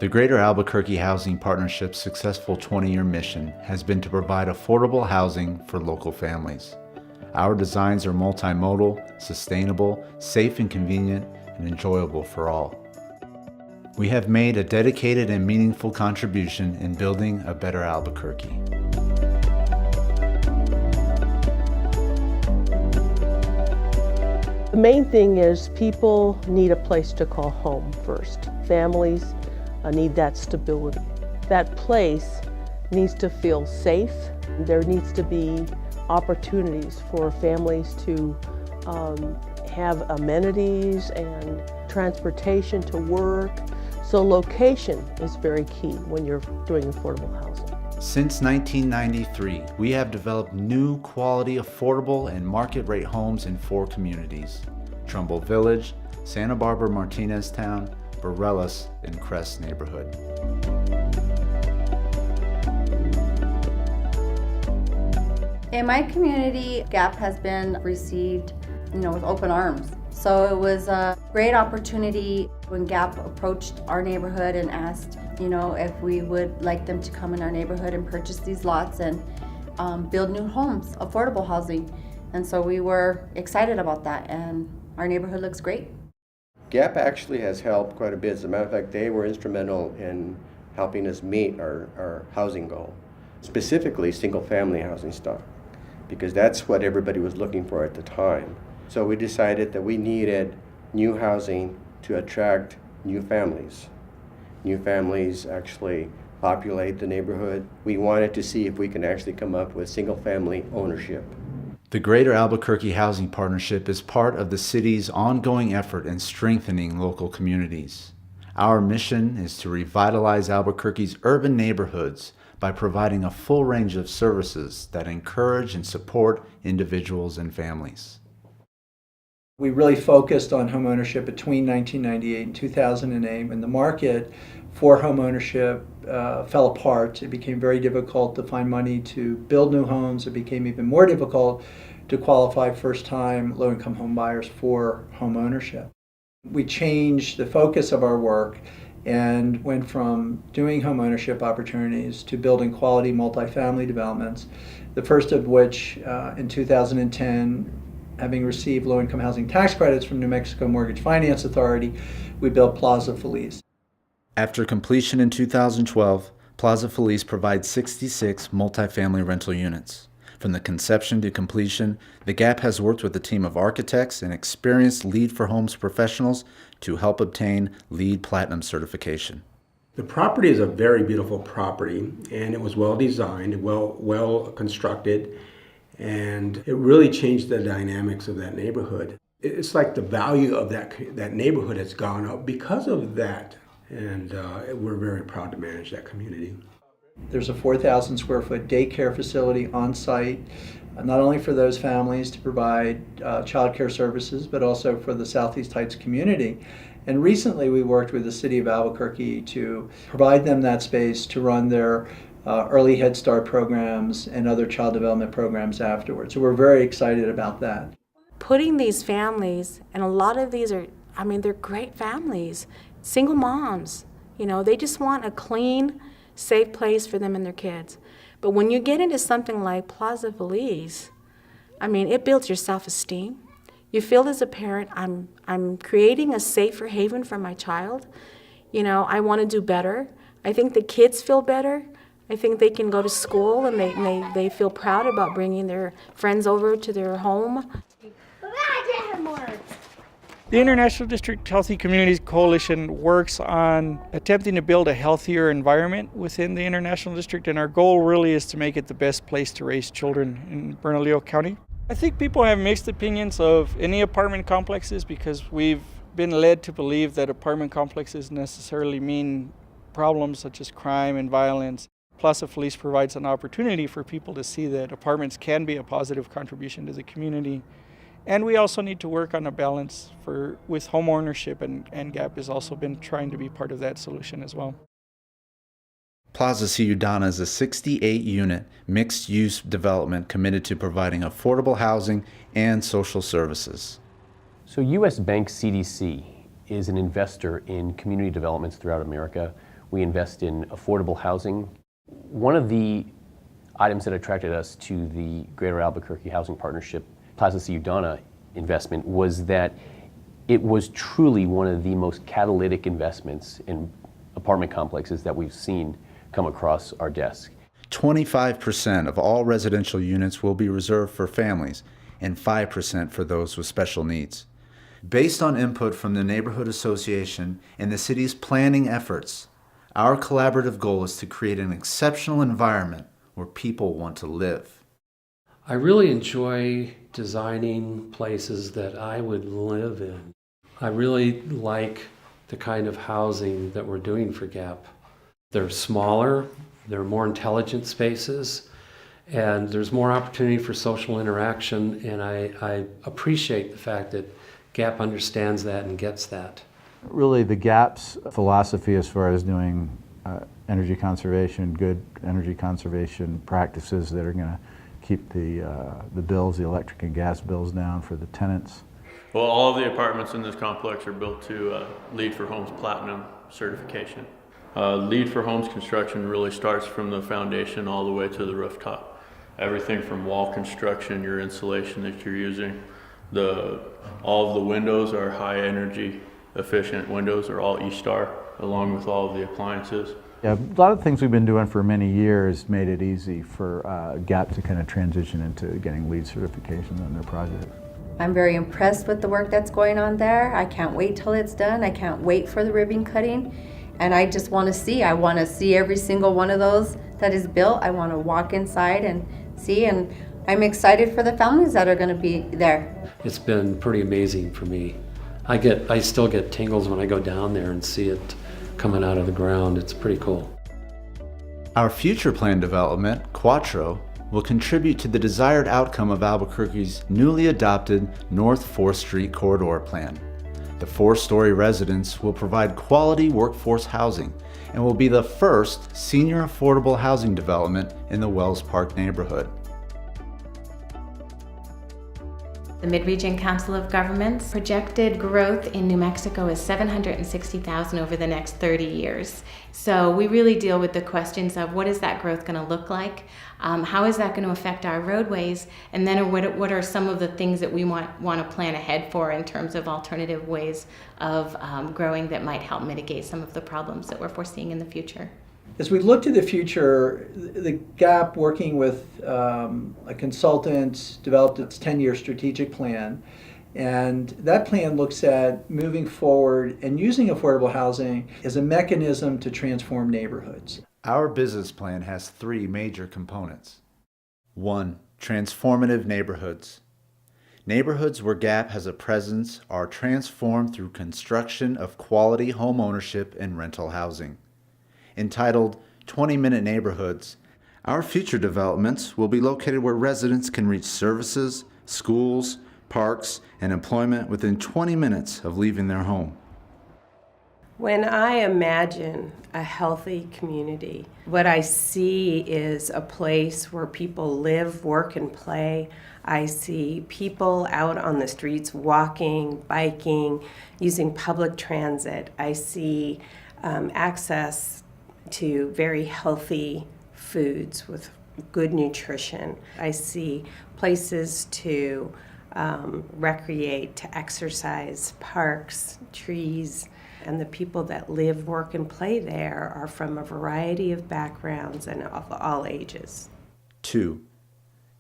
The Greater Albuquerque Housing Partnership's successful 20-year mission has been to provide affordable housing for local families. Our designs are multimodal, sustainable, safe and convenient, and enjoyable for all. We have made a dedicated and meaningful contribution in building a better Albuquerque. The main thing is people need a place to call home first. Families need that stability. That place needs to feel safe. There needs to be opportunities for families to have amenities and transportation to work. So location is very key when you're doing affordable housing. Since 1993, we have developed new quality, affordable, and market-rate homes in 4 communities: Trumbull Village, Santa Barbara Martinez Town, Bareilles, and Crest neighborhood. In my community, GAHP has been received, with open arms. So it was a great opportunity when GAHP approached our neighborhood and asked, if we would like them to come in our neighborhood and purchase these lots and build new homes, affordable housing. And so we were excited about that, and our neighborhood looks great. GAHP actually has helped quite a bit. As a matter of fact, they were instrumental in helping us meet our housing goal, specifically single-family housing stock, because that's what everybody was looking for at the time. So we decided that we needed new housing to attract new families. New families actually populate the neighborhood. We wanted to see if we can actually come up with single-family ownership. The Greater Albuquerque Housing Partnership is part of the city's ongoing effort in strengthening local communities. Our mission is to revitalize Albuquerque's urban neighborhoods by providing a full range of services that encourage and support individuals and families. We really focused on homeownership between 1998 and 2008 when the market for homeownership fell apart. It became very difficult to find money to build new homes. It became even more difficult to qualify first-time low-income home buyers for homeownership. We changed the focus of our work and went from doing homeownership opportunities to building quality multifamily developments, the first of which in 2010, having received low-income housing tax credits from New Mexico Mortgage Finance Authority, we built Plaza Feliz. After completion in 2012, Plaza Feliz provides 66 multifamily rental units. From the conception to completion, the GAHP has worked with a team of architects and experienced LEED for Homes professionals to help obtain LEED Platinum certification. The property is a very beautiful property, and it was well designed, well constructed, and it really changed the dynamics of that neighborhood. It's like the value of that neighborhood has gone up because of that, and we're very proud to manage that community. There's a 4,000 square foot daycare facility on site, not only for those families to provide child care services, but also for the Southeast Heights community. And recently we worked with the city of Albuquerque to provide them that space to run their early Head Start programs and other child development programs afterwards. So we're very excited about that. Putting these families, and a lot of these are, they're great families, single moms, they just want a clean, safe place for them and their kids. But when you get into something like Plaza Feliz, it builds your self-esteem. You feel as a parent, I'm creating a safer haven for my child. I want to do better. I think the kids feel better. I think they can go to school and they feel proud about bringing their friends over to their home. The International District Healthy Communities Coalition works on attempting to build a healthier environment within the International District, and our goal really is to make it the best place to raise children in Bernalillo County. I think people have mixed opinions of any apartment complexes because we've been led to believe that apartment complexes necessarily mean problems such as crime and violence. Plaza Feliz provides an opportunity for people to see that apartments can be a positive contribution to the community. And we also need to work on a balance with home ownership, and GAHP has also been trying to be part of that solution as well. Plaza Ciudadana is a 68-unit mixed-use development committed to providing affordable housing and social services. So U.S. Bank CDC is an investor in community developments throughout America. We invest in affordable housing. One of the items that attracted us to the Greater Albuquerque Housing Partnership Plaza Ciudadana investment was that it was truly one of the most catalytic investments in apartment complexes that we've seen come across our desk. 25% of all residential units will be reserved for families and 5% for those with special needs. Based on input from the Neighborhood Association and the city's planning efforts, our collaborative goal is to create an exceptional environment where people want to live. I really enjoy designing places that I would live in. I really like the kind of housing that we're doing for GAHP. They're smaller, they're more intelligent spaces, and there's more opportunity for social interaction, and I appreciate the fact that GAHP understands that and gets that. Really, the GAHP's philosophy as far as doing energy conservation, good energy conservation practices that are going to keep the bills, the electric and gas bills down for the tenants. Well, all of the apartments in this complex are built to LEED for Homes Platinum certification. LEED for Homes construction really starts from the foundation all the way to the rooftop. Everything from wall construction, your insulation that you're using, all of the windows are high energy efficient windows, are all E-Star, along with all of the appliances. Yeah, a lot of things we've been doing for many years made it easy for GAHP to kind of transition into getting LEED certifications on their projects. I'm very impressed with the work that's going on there. I can't wait till it's done. I can't wait for the ribbon cutting. And I just want to see. I want to see every single one of those that is built. I want to walk inside and see. And I'm excited for the families that are going to be there. It's been pretty amazing for me. I still get tingles when I go down there and see it coming out of the ground. It's pretty cool. Our future planned development, Quattro, will contribute to the desired outcome of Albuquerque's newly adopted North 4th Street Corridor Plan. The 4-story residence will provide quality workforce housing and will be the first senior affordable housing development in the Wells Park neighborhood. The Mid-Region Council of Governments projected growth in New Mexico is 760,000 over the next 30 years. So we really deal with the questions of what is that growth going to look like? How is that going to affect our roadways? And then what are some of the things that we want to plan ahead for in terms of alternative ways of growing that might help mitigate some of the problems that we're foreseeing in the future? As we look to the future, the GAHP, working with a consultant, developed its 10-year strategic plan. And that plan looks at moving forward and using affordable housing as a mechanism to transform neighborhoods. Our business plan has 3 major components. 1. Transformative neighborhoods. Neighborhoods where GAHP has a presence are transformed through construction of quality home ownership and rental housing. Entitled 20-Minute Neighborhoods, our future developments will be located where residents can reach services, schools, parks, and employment within 20 minutes of leaving their home. When I imagine a healthy community, what I see is a place where people live, work, and play. I see people out on the streets walking, biking, using public transit. I see access to very healthy foods with good nutrition. I see places to recreate, to exercise, parks, trees, and the people that live, work, and play there are from a variety of backgrounds and of all ages. 2.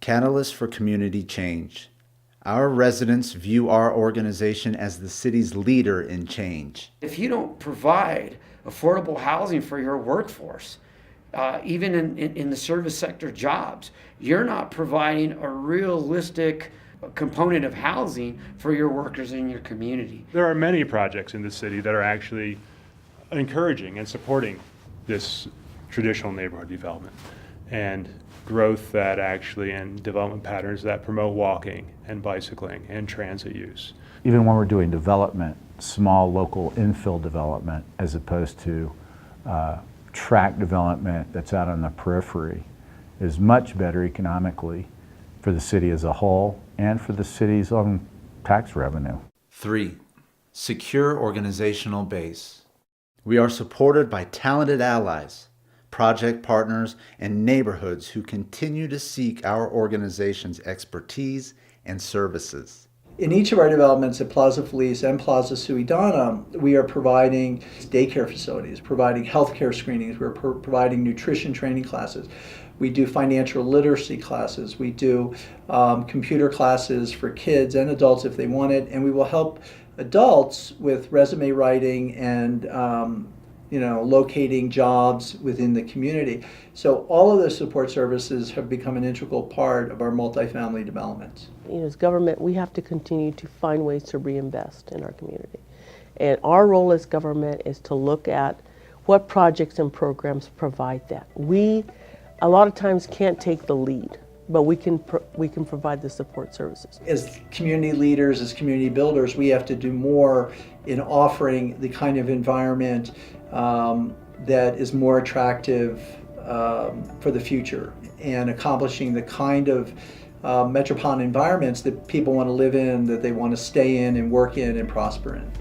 Catalyst for community change. Our residents view our organization as the city's leader in change. If you don't provide affordable housing for your workforce, even in the service sector jobs, you're not providing a realistic component of housing for your workers in your community. There are many projects in the city that are actually encouraging and supporting this traditional neighborhood development and growth that actually, and development patterns that promote walking and bicycling and transit use. Even when we're doing development, small local infill development as opposed to tract development that's out on the periphery is much better economically for the city as a whole and for the city's own tax revenue. 3. Secure organizational base. We are supported by talented allies, project partners, and neighborhoods who continue to seek our organization's expertise and services. In each of our developments at Plaza Feliz and Plaza Ciudadana, we are providing daycare facilities, providing healthcare screenings, we're providing nutrition training classes. We do financial literacy classes. We do computer classes for kids and adults if they want it, and we will help adults with resume writing and locating jobs within the community. So all of those support services have become an integral part of our multifamily developments. As government, we have to continue to find ways to reinvest in our community. And our role as government is to look at what projects and programs provide that. We, a lot of times, can't take the lead, but we can provide the support services. As community leaders, as community builders, we have to do more in offering the kind of environment that is more attractive for the future and accomplishing the kind of metropolitan environments that people want to live in, that they want to stay in and work in and prosper in.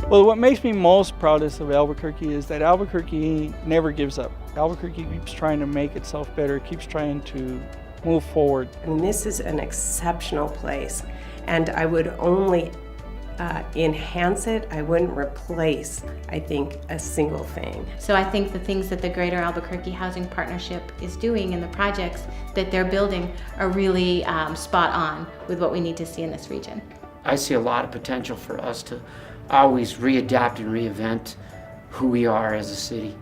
Well, what makes me most proudest of Albuquerque is that Albuquerque never gives up. Albuquerque keeps trying to make itself better, keeps trying to move forward. And this is an exceptional place, and I would only enhance it. I wouldn't replace, I think, a single thing. So I think the things that the Greater Albuquerque Housing Partnership is doing and the projects that they're building are really spot on with what we need to see in this region. I see a lot of potential for us to always readapt and reinvent who we are as a city.